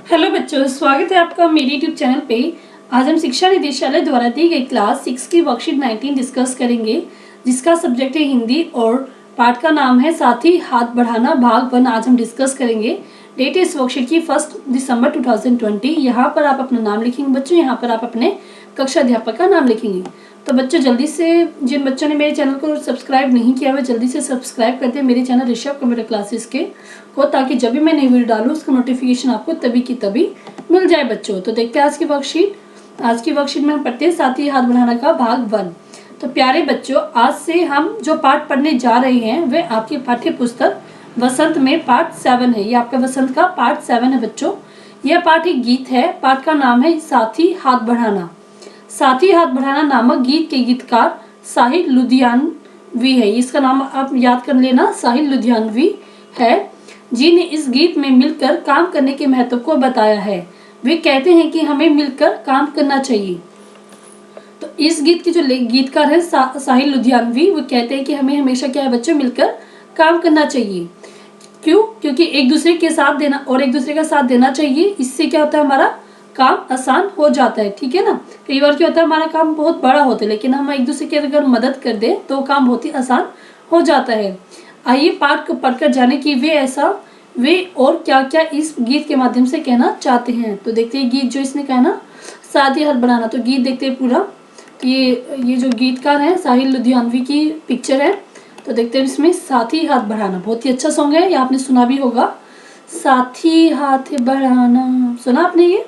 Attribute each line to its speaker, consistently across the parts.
Speaker 1: Hello बच्चों, स्वागत है आपका मेरे यूट्यूब चैनल पे। आज हम शिक्षा निदेशालय द्वारा दी गई क्लास 6 की वर्कशीट 19 डिस्कस करेंगे, जिसका सब्जेक्ट है हिंदी और पाठ का नाम है साथ ही हाथ बढ़ाना भाग 1। आज हम डिस्कस करेंगे। डेट इस वर्कशीट की 1 दिसंबर 2020। यहाँ पर आप अपना नाम लिखेंगे बच्चों, यहाँ पर आप अपने कक्षा अध्यापक का नाम लिखेंगे। तो बच्चों जल्दी से, जिन बच्चों ने मेरे चैनल को सब्सक्राइब नहीं किया हुआ जल्दी से सब्सक्राइब कर दें मेरे चैनल ऋषभ कंप्यूटर क्लासेस के को, ताकि जब भी मैं नई वीडियो डालूँ उसका नोटिफिकेशन आपको तभी की तभी मिल जाए बच्चों। तो देखते हैं आज की वर्कशीट। आज की वर्कशीट में हम पढ़ते हैं साथ ही हाथ बढ़ाना का भाग 1। तो प्यारे बच्चों, आज से हम जो पाठ पढ़ने जा रहे हैं वह आपकी पाठ्य पुस्तक वसंत में पाठ 7 है। ये आपका वसंत का पाठ 7 है बच्चों। यह पाठ एक गीत है। पाठ का नाम है साथी हाथ बढ़ाना। साथी हाथ बढ़ाना नामक गीत के गीतकार साहिल लुधियानवी है। इसका नाम आप याद कर लेना, साहिल लुधियानवी है, जिन्हें इस गीत में मिलकर काम करने के महत्व को बताया है। वे कहते हैं कि हमें मिलकर काम करना चाहिए। तो इस गीत के जो गीतकार है साहिल लुधियानवी, वो कहते हैं कि हमें हमेशा क्या है बच्चों, मिलकर काम करना चाहिए। क्यों? क्योंकि एक दूसरे के साथ देना और एक दूसरे का साथ देना चाहिए। इससे क्या होता है, हमारा काम आसान हो जाता है। ठीक है ना। कई बार क्या होता है, हमारा काम बहुत बड़ा होता है, लेकिन हम एक दूसरे की अगर मदद कर दें तो काम बहुत ही आसान हो जाता है। आइए पाठ को पढ़कर जाने कि वे और क्या क्या इस गीत के माध्यम से कहना चाहते हैं। तो देखते हैं गीत जो इसने कहा ना, साथ ही हाथ बढ़ाना। तो गीत देखते हैं पूरा। तो ये जो गीतकार है साहिल लुधियानवी की पिक्चर है। तो देखते हैं इसमें साथ ही हाथ बढ़ाना। बहुत ही अच्छा सॉन्ग है, ये आपने सुना भी होगा। साथी हाथ बढ़ाना, सुना आपने ये?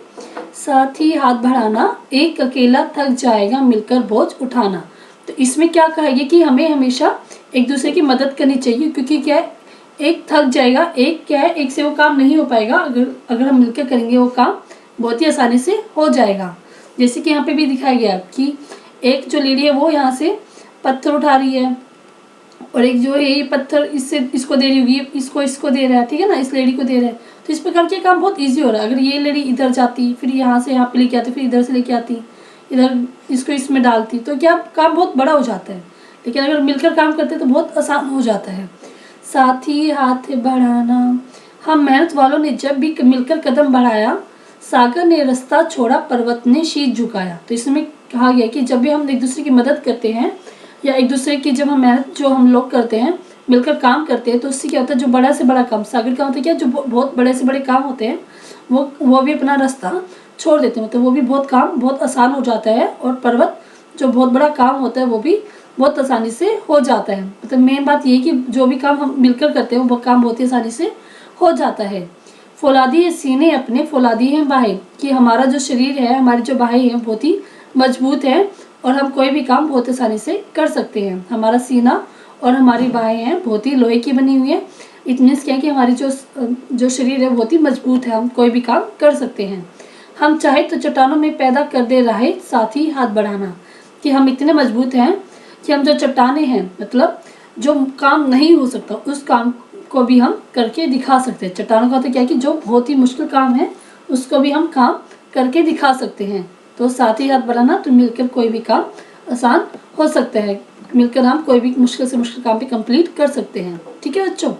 Speaker 1: साथी हाथ बढ़ाना, एक अकेला थक जाएगा मिलकर बोझ उठाना। तो इसमें क्या कहा गया कि हमें हमेशा एक दूसरे की मदद करनी चाहिए, क्योंकि क्या है, एक थक जाएगा, एक क्या है, एक से वो काम नहीं हो पाएगा। अगर हम मिलकर करेंगे वो काम बहुत ही आसानी से हो जाएगा। जैसे कि यहाँ पे भी दिखाया गया कि एक जो लेडी है वो यहाँ से पत्थर उठा रही है, और एक जो है ये पत्थर इसको दे रही होगी, इसको दे रहा है। ठीक है ना, इस लेडी को दे रहा है। तो इस प्रकार के काम बहुत ईजी हो रहा है। अगर ये लेडी इधर जाती, फिर यहाँ से यहाँ पे लेके आती, फिर इधर से लेके आती, इधर इसको इसमें डालती, तो क्या काम बहुत बड़ा हो जाता है। लेकिन अगर मिलकर काम करते तो बहुत आसान हो जाता है। साथ ही हाथ बढ़ाना, हम मेहनत वालों ने जब भी मिलकर कदम बढ़ाया, सागर ने रास्ता छोड़ा, पर्वत ने शीश झुकाया। तो इसमें कहा गया कि जब भी हम एक दूसरे की मदद करते हैं या एक दूसरे की जब हम मेहनत जो हम लोग करते हैं, मिलकर काम करते हैं, तो उससे क्या होता है, जो बड़ा से बड़ा काम, सागर का होता है क्या, जो बहुत बड़े से बड़े काम होते हैं वो भी अपना रास्ता छोड़ देते हैं। मतलब वो भी बहुत आसान हो जाता है, और पर्वत जो बहुत बड़ा काम होता है वो भी बहुत आसानी से हो जाता है। मतलब मेन बात ये है कि जो भी काम हम मिलकर करते हैं वो काम बहुत ही आसानी से हो जाता है। फौलादी है सीने अपने, फौलादी है बाहें, कि हमारा जो शरीर है, हमारी जो बाहें हैं बहुत ही मजबूत है, और हम कोई भी काम बहुत आसानी से कर सकते हैं। हमारा सीना और हमारी बाहें हैं बहुत ही लोहे की बनी हुई है। इट मीन्स क्या है कि हमारी जो शरीर है बहुत ही मजबूत है, हम कोई भी काम कर सकते हैं। हम चाहे तो चट्टानों में पैदा कर दे राहे, साथ ही हाथ बढ़ाना, कि हम इतने मजबूत हैं कि हम जो चट्टाने हैं, मतलब जो काम नहीं हो सकता उस काम को भी हम करके दिखा सकते हैं। चट्टानों का तो क्या है कि जो बहुत ही मुश्किल काम है उसको भी हम काम करके दिखा सकते हैं। तो साथ ही हाथ बढ़ाना, तो मिलकर कोई भी काम आसान हो सकता है। मिलकर हम कोई भी मुश्किल से मुश्किल काम भी कंप्लीट कर सकते हैं। ठीक है बच्चों,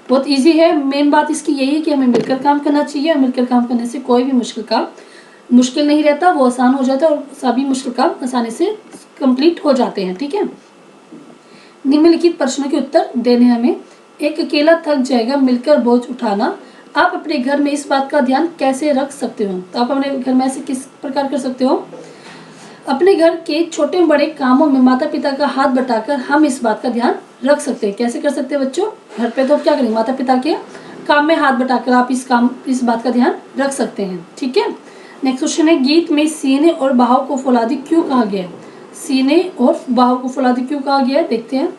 Speaker 1: बहुत इजी है। मेन बात इसकी यही है कि हमें मिलकर काम करना चाहिए, और मिलकर काम करने से कोई भी मुश्किल काम मुश्किल नहीं रहता, वो आसान हो जाता है, और सभी मुश्किल काम आसानी से कंप्लीट हो जाते हैं। ठीक है। निम्नलिखित प्रश्नों के उत्तर देने हमें। एक अकेला थक जाएगा मिलकर बोझ उठाना, आप अपने घर में इस बात का ध्यान कैसे रख सकते हो? तो आप अपने घर में ऐसे किस प्रकार कर सकते हो? अपने घर के छोटे बड़े कामों में माता पिता का हाथ बटाकर हम इस बात का ध्यान रख सकते हैं। कैसे कर सकते हैं बच्चों? घर पे तो क्या करेंगे, माता पिता के काम में हाथ बटाकर आप इस बात का ध्यान रख सकते हैं। ठीक है। नेक्स्ट क्वेश्चन है, गीत में सीने और बाहों को फौलादी क्यों कहा गया है? सीने और बाहों को फौलादी क्यों कहा गया है, देखते हैं।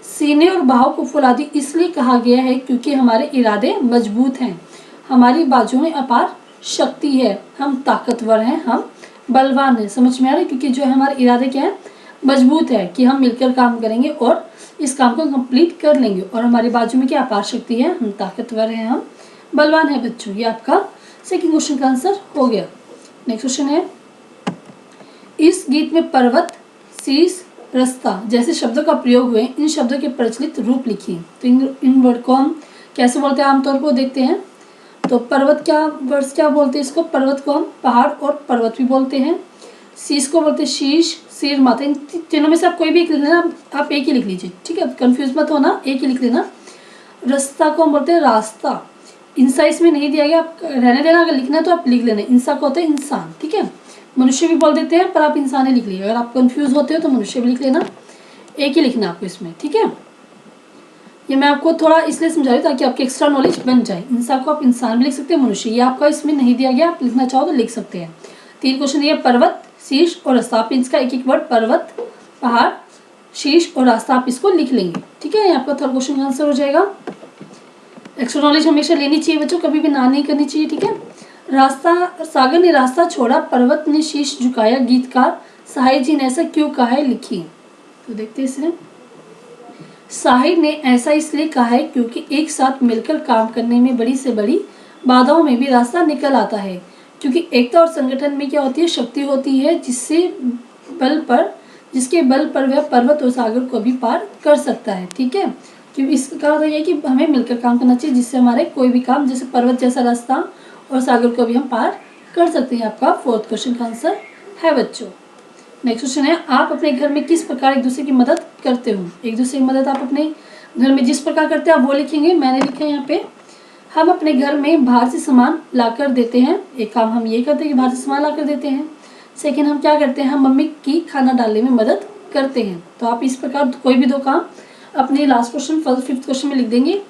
Speaker 1: सीने और बाहों को फौलादी इसलिए कहा गया है क्योंकि हमारे इरादे मजबूत हैं, हमारी बाजुओं में अपार शक्ति है, हम ताकतवर हैं, हम बलवान हैं। समझ में आ रहा है? क्योंकि जो हमारे इरादे क्या है, मजबूत है, कि हम मिलकर काम करेंगे और इस काम को कंप्लीट कर लेंगे, और हमारी बाजू में क्या अपार शक्ति है, हम ताकतवर हैं, हम बलवान हैं बच्चों। ये आपका सेकंड क्वेश्चन का आंसर हो गया। नेक्स्ट क्वेश्चन है, इस गीत में पर्वत, शीश, रास्ता जैसे शब्दों का प्रयोग हुए, इन शब्दों के प्रचलित रूप लिखिए। तो इन वर्ड को हम कैसे बोलते हैं आमतौर पर देखते हैं। तो पर्वत क्या वर्ड्स क्या बोलते हैं इसको, पर्वत को हम पहाड़ और पर्वत भी बोलते हैं। शीश को बोलते हैं शीश, सिर, माथा। इन तीनों में से आप कोई भी एक लिख लेना, आप एक ही लिख लीजिए, ठीक है, कंफ्यूज मत होना, एक ही लिख लेना। रास्ता को हम बोलते हैं रास्ता, इंसा इसमें नहीं दिया गया, आप रहने देना, अगर लिखना है तो आप लिख लेना। इंसा को होते हैं इंसान, ठीक है। मनुष्य भी बोल देते हैं पर आप इंसान ही लिख लीजिए, अगर आप कंफ्यूज होते हो तो मनुष्य भी लिख लेना, एक ही लिखना आपको इसमें, ठीक है। ये मैं आपको थोड़ा इसलिए समझा रही हूँ ताकि आपकी एक्स्ट्रा नॉलेज बन जाए। इंसान को आप इंसान भी लिख सकते हैं, मनुष्य, ये आपका इसमें नहीं दिया गया, आप लिखना चाहो तो लिख सकते हैं। 3 क्वेश्चन दिया, पर्वत, शीश और रास्ता। आप इसका एक एक वर्ड, पर्वत, पहाड़, शीश और रास्ता, आप इसको लिख लेंगे, ठीक है। ये आपका थर्ड क्वेश्चन का आंसर हो जाएगा। एक्स्ट्रा नॉलेज हमेशा लेनी चाहिए बच्चों, कभी भी ना नहीं करनी चाहिए, ठीक है। रास्ता, सागर ने रास्ता छोड़ा, पर्वत ने शीश झुकाया, गीतकार साहिर जी ने ऐसा क्यों कहा है, लिखिए। तो देखते हैं इसे। साहिर ने ऐसा इसलिए कहा है क्योंकि एक साथ मिलकर काम करने में बड़ी से बड़ी बाधाओं में भी रास्ता निकल आता है, क्योंकि एकता और संगठन में क्या होती है, शक्ति होती है, जिसके बल पर वह पर्वत और सागर को भी पार कर सकता है, ठीक है। क्योंकि इसका मतलब यह है कि हमें मिलकर काम करना चाहिए, जिससे हमारे कोई भी काम, जैसे पर्वत जैसा रास्ता और सागर को भी हम पार कर सकते हैं। आपका 4th क्वेश्चन का आंसर है बच्चों। नेक्स्ट क्वेश्चन है, आप अपने घर में किस प्रकार एक दूसरे की मदद करते हो। एक दूसरे की मदद आप अपने घर में जिस प्रकार करते हैं आप वो लिखेंगे। मैंने लिखा है यहाँ पे, हम अपने घर में बाहर से सामान ला कर देते हैं। एक काम हम ये करते हैं कि बाहर से सामान ला कर देते हैं। सेकेंड, हम क्या करते हैं, हम मम्मी की खाना डालने में मदद करते हैं। तो आप इस प्रकार कोई भी 2 काम अपने लास्ट क्वेश्चन 5th क्वेश्चन में लिख देंगे।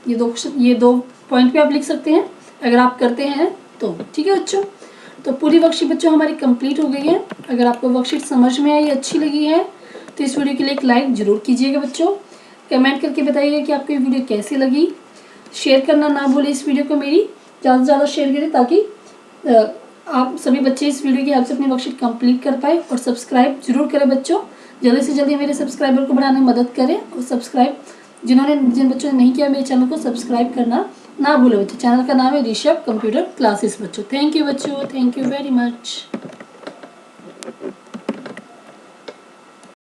Speaker 1: ये दो पॉइंट पे आप लिख सकते हैं अगर आप करते हैं तो, ठीक है बच्चों। तो पूरी वर्कशीट बच्चों हमारी कंप्लीट हो गई है। अगर आपको वर्कशीट समझ में आई, अच्छी लगी है, तो इस वीडियो के लिए एक लाइक जरूर कीजिएगा बच्चों। कमेंट करके बताइएगा कि आपको ये वीडियो कैसी लगी। शेयर करना ना भूलें इस वीडियो को, मेरी ज़्यादा से ज़्यादा शेयर करें ताकि आप सभी बच्चे इस वीडियो की हेल्प से अपनी वर्कशीट कंप्लीट कर पाए। और सब्सक्राइब जरूर करें बच्चों, जल्दी से जल्दी मेरे सब्सक्राइबर को बढ़ाने में मदद करें। और जिन बच्चों ने नहीं किया मेरे चैनल को सब्सक्राइब करना ना भूलें बच्चों। चैनल का नाम है ऋषभ कंप्यूटर क्लासेस बच्चों। थैंक यू बच्चों, थैंक यू वेरी मच।